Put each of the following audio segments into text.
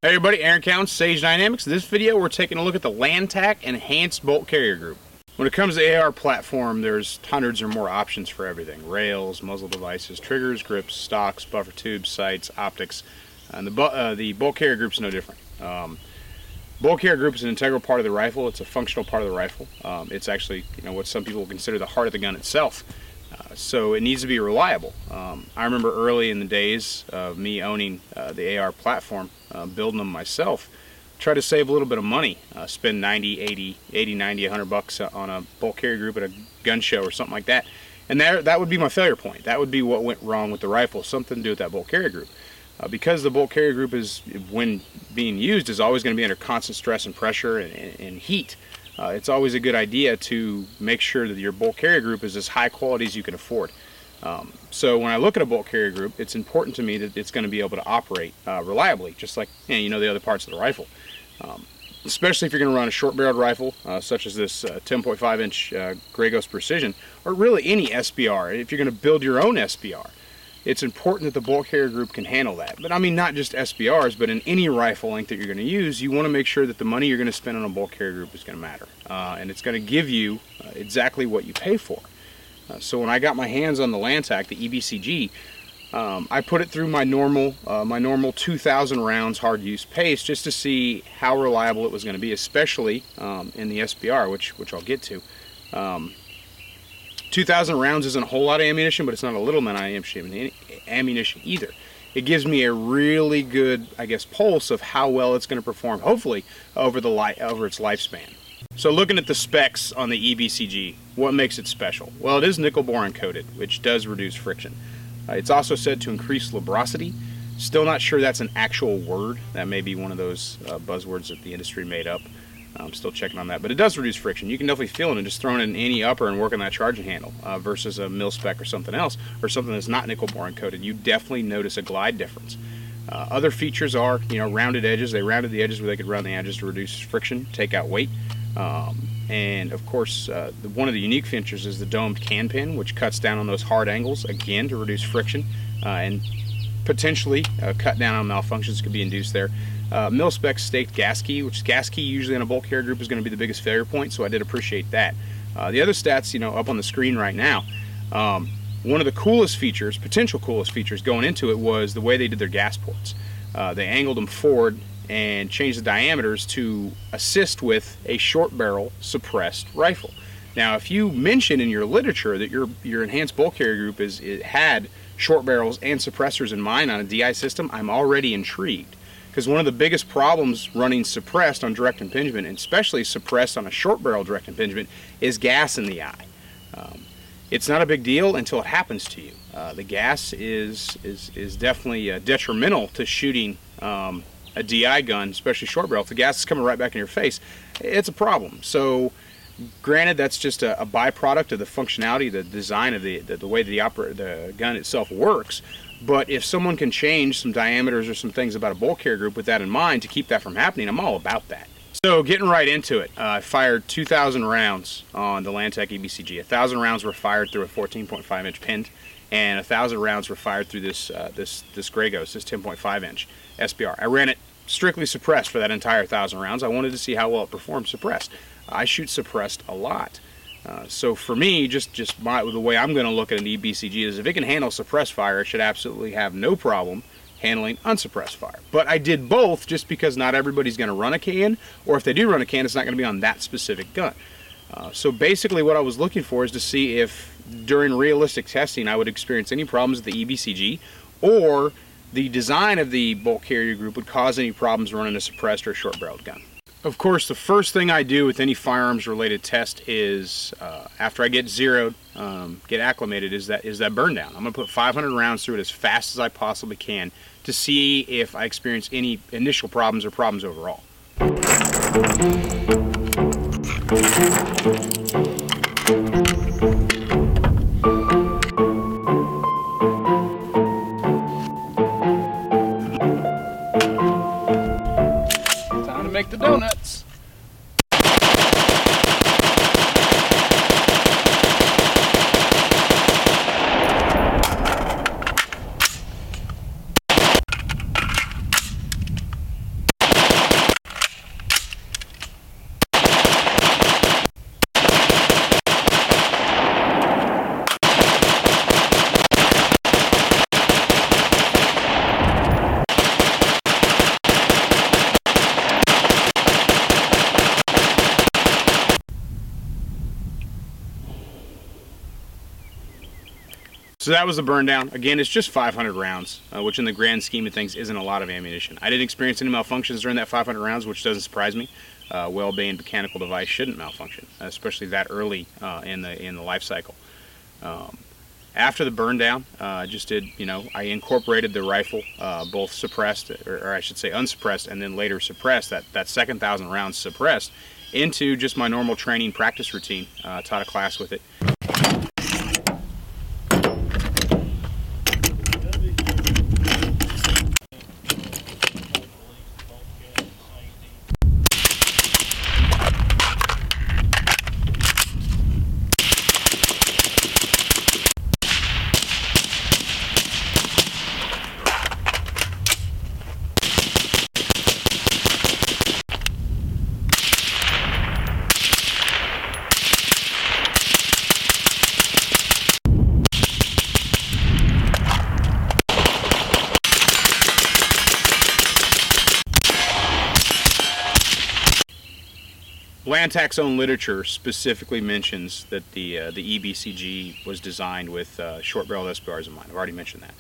Hey everybody, Aaron Counts, Sage Dynamics. In this video, we're taking a look at the Lantac Enhanced Bolt Carrier Group. When it comes to the AR platform, there's hundreds or more options for everything. Rails, muzzle devices, triggers, grips, stocks, buffer tubes, sights, optics. And the Bolt Carrier Group is no different. Bolt Carrier Group is an integral part of the rifle. It's a functional part of the rifle. It's actually, what some people consider the heart of the gun itself. So it needs to be reliable. I remember early in the days of me owning the AR platform, building them myself, try to save a little bit of money, spend 90, 100 bucks on a bolt carrier group at a gun show or something like that. And that would be my failure point. That would be what went wrong with the rifle, something to do with that bolt carrier group. Because the bolt carrier group is, when being used, is always going to be under constant stress and pressure and heat. It's always a good idea to make sure that your bolt carrier group is as high quality as you can afford. So when I look at a bolt carrier group, it's important to me that it's going to be able to operate reliably, just like the other parts of the rifle. Especially if you're going to run a short-barreled rifle, such as this 10.5-inch Grey Ghost Precision, or really any SBR. If you're going to build your own SBR, it's important that the bolt carrier group can handle that. But I mean, not just SBRs, but in any rifle length that you're going to use, you want to make sure that the money you're going to spend on a bolt carrier group is going to matter. And it's going to give you exactly what you pay for. So when I got my hands on the Lantac, the EBCG, I put it through my normal 2,000 rounds hard use pace just to see how reliable it was going to be, especially in the SBR, which I'll get to. 2,000 rounds isn't a whole lot of ammunition, but it's not a little amount of ammunition either. It gives me a really good, pulse of how well it's going to perform, hopefully, over its lifespan. So looking at the specs on the EBCG, what makes it special? Well, it is nickel boron coated, which does reduce friction. It's also said to increase lubrosity. Still not sure that's an actual word. That may be one of those buzzwords that the industry made up. I'm still checking on that, but it does reduce friction. You can definitely feel it in just throwing it in any upper and working that charging handle versus a mil spec or something else, or something that's not nickel boron coated. You definitely notice a glide difference. Other features are, rounded edges. They rounded the edges where they could round the edges to reduce friction, take out weight. And of course, one of the unique features is the domed can pin, which cuts down on those hard angles, again, to reduce friction and potentially cut down on malfunctions that could be induced there. Mil-spec staked gas key, which gas key usually in a bolt carrier group is going to be the biggest failure point, so I did appreciate that. The other stats, up on the screen right now, one of the coolest features, potential coolest features going into it was the way they did their gas ports. They angled them forward and changed the diameters to assist with a short barrel suppressed rifle. Now, if you mention in your literature that your enhanced bolt carrier group had short barrels and suppressors in mind on a DI system, I'm already intrigued. Because one of the biggest problems running suppressed on direct impingement, and especially suppressed on a short barrel direct impingement, is gas in the eye. It's not a big deal until it happens to you. The gas is definitely detrimental to shooting a DI gun, especially short barrel. If the gas is coming right back in your face, it's a problem. So granted, that's just a byproduct of the functionality, the design of the way the gun itself works. But if someone can change some diameters or some things about a bolt carrier group with that in mind to keep that from happening, I'm all about that. So getting right into it, I fired 2,000 rounds on the Lantac EBCG. 1,000 rounds were fired through a 14.5-inch pin, and 1,000 rounds were fired through this Grey Ghost, this 10.5-inch SBR. I ran it strictly suppressed for that entire 1,000 rounds. I wanted to see how well it performed suppressed. I shoot suppressed a lot. So for me, the way I'm going to look at an EBCG is if it can handle suppressed fire, it should absolutely have no problem handling unsuppressed fire. But I did both just because not everybody's going to run a can, or if they do run a can, it's not going to be on that specific gun. So basically what I was looking for is to see if during realistic testing I would experience any problems with the EBCG, or the design of the bolt carrier group would cause any problems running a suppressed or a short-barreled gun. Of course, the first thing I do with any firearms-related test is, after I get zeroed, get acclimated, is that burn down. I'm going to put 500 rounds through it as fast as I possibly can to see if I experience any initial problems or problems overall. Time to make the donuts. So that was the burn down. Again, it's just 500 rounds, which in the grand scheme of things isn't a lot of ammunition. I didn't experience any malfunctions during that 500 rounds, which doesn't surprise me. Well-behaved mechanical device shouldn't malfunction, especially that early in the life cycle. After the burn down, I incorporated the rifle, both suppressed, or I should say unsuppressed, and then later suppressed, that second 1,000 rounds suppressed, into just my normal training practice routine. Taught a class with it. Lantac's own literature specifically mentions that the EBCG was designed with short-barreled SBRs in mind. I've already mentioned that.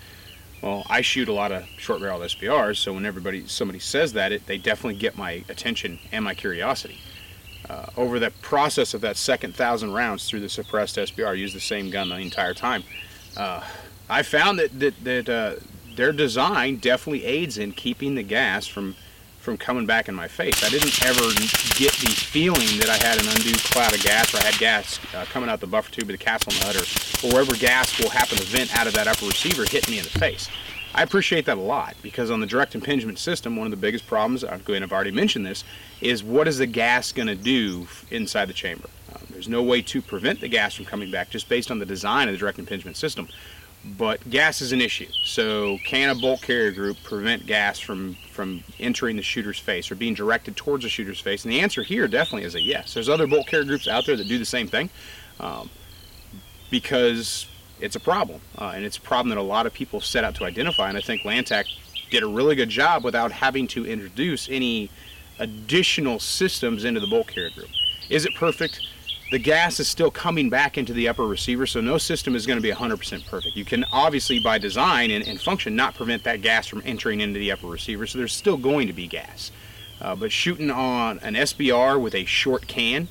Well, I shoot a lot of short-barreled SBRs, so when somebody says that, they definitely get my attention and my curiosity. Over the process of that second 1,000 rounds through the suppressed SBR, I used the same gun the entire time. I found that their design definitely aids in keeping the gas from coming back in my face. I didn't ever get the feeling that I had an undue cloud of gas, or I had gas coming out the buffer tube of the castle nut, or wherever gas will happen to vent out of that upper receiver hitting me in the face. I appreciate that a lot, because on the direct impingement system, one of the biggest problems, I've already mentioned this, is what is the gas going to do inside the chamber? There's no way to prevent the gas from coming back just based on the design of the direct impingement system. But gas is an issue. So can a bolt carrier group prevent gas from entering the shooter's face or being directed towards the shooter's face? And the answer here definitely is a yes. There's other bolt carrier groups out there that do the same thing, because it's a problem. And it's a problem that a lot of people set out to identify. And I think Lantac did a really good job without having to introduce any additional systems into the bolt carrier group. Is it perfect? The gas is still coming back into the upper receiver, so no system is going to be 100% perfect. You can obviously, by design and function, not prevent that gas from entering into the upper receiver, so there's still going to be gas. But shooting on an SBR with a short can,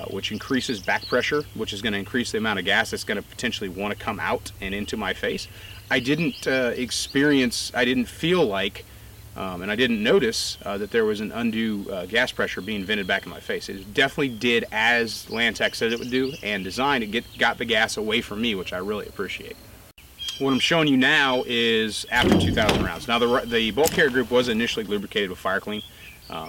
which increases back pressure, which is going to increase the amount of gas that's going to potentially want to come out and into my face, I didn't feel like, and I didn't notice that there was an undue gas pressure being vented back in my face. It definitely did as Lantac said it would do, and designed it got the gas away from me, which I really appreciate. What I'm showing you now is after 2,000 rounds. Now the bolt carrier group was initially lubricated with fire clean.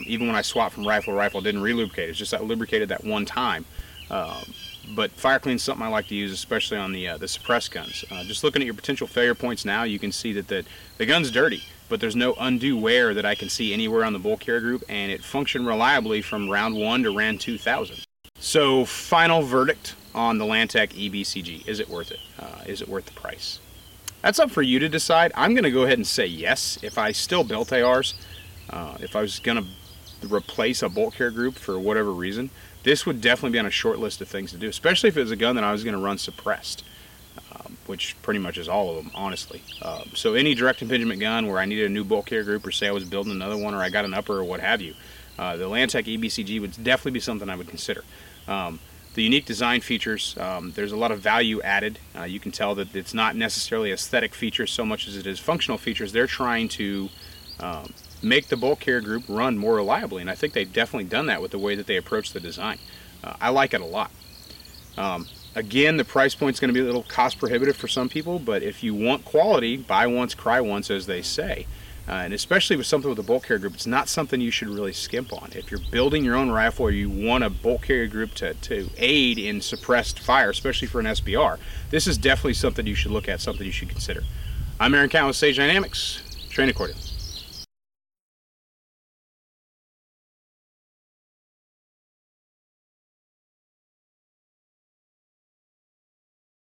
Even when I swapped from rifle to rifle, it didn't re-lubricate. It's just that lubricated that one time. But fire clean is something I like to use, especially on the suppressed guns. Just looking at your potential failure points now, you can see that the gun's dirty, but there's no undue wear that I can see anywhere on the bolt carrier group, and it functioned reliably from round 1 to round 2,000. So final verdict on the Lantac EBCG. Is it worth it? Is it worth the price? That's up for you to decide. I'm going to go ahead and say yes. If I still built ARs, if I was going to replace a bolt carrier group for whatever reason, this would definitely be on a short list of things to do, especially if it was a gun that I was going to run suppressed. which pretty much is all of them, honestly. So any direct impingement gun where I needed a new bolt carrier group, or say I was building another one, or I got an upper, or what have you, the Lantac EBCG would definitely be something I would consider. The unique design features, there's a lot of value added. You can tell that it's not necessarily aesthetic features so much as it is functional features. They're trying to make the bolt carrier group run more reliably, and I think they've definitely done that with the way that they approach the design. I like it a lot. Again, the price point is going to be a little cost prohibitive for some people, but if you want quality, buy once, cry once, as they say. And especially with something with a bolt carrier group, it's not something you should really skimp on. If you're building your own rifle, or you want a bolt carrier group to aid in suppressed fire, especially for an SBR, this is definitely something you should look at, something you should consider. I'm Aaron Count with Sage Dynamics. Train accordingly.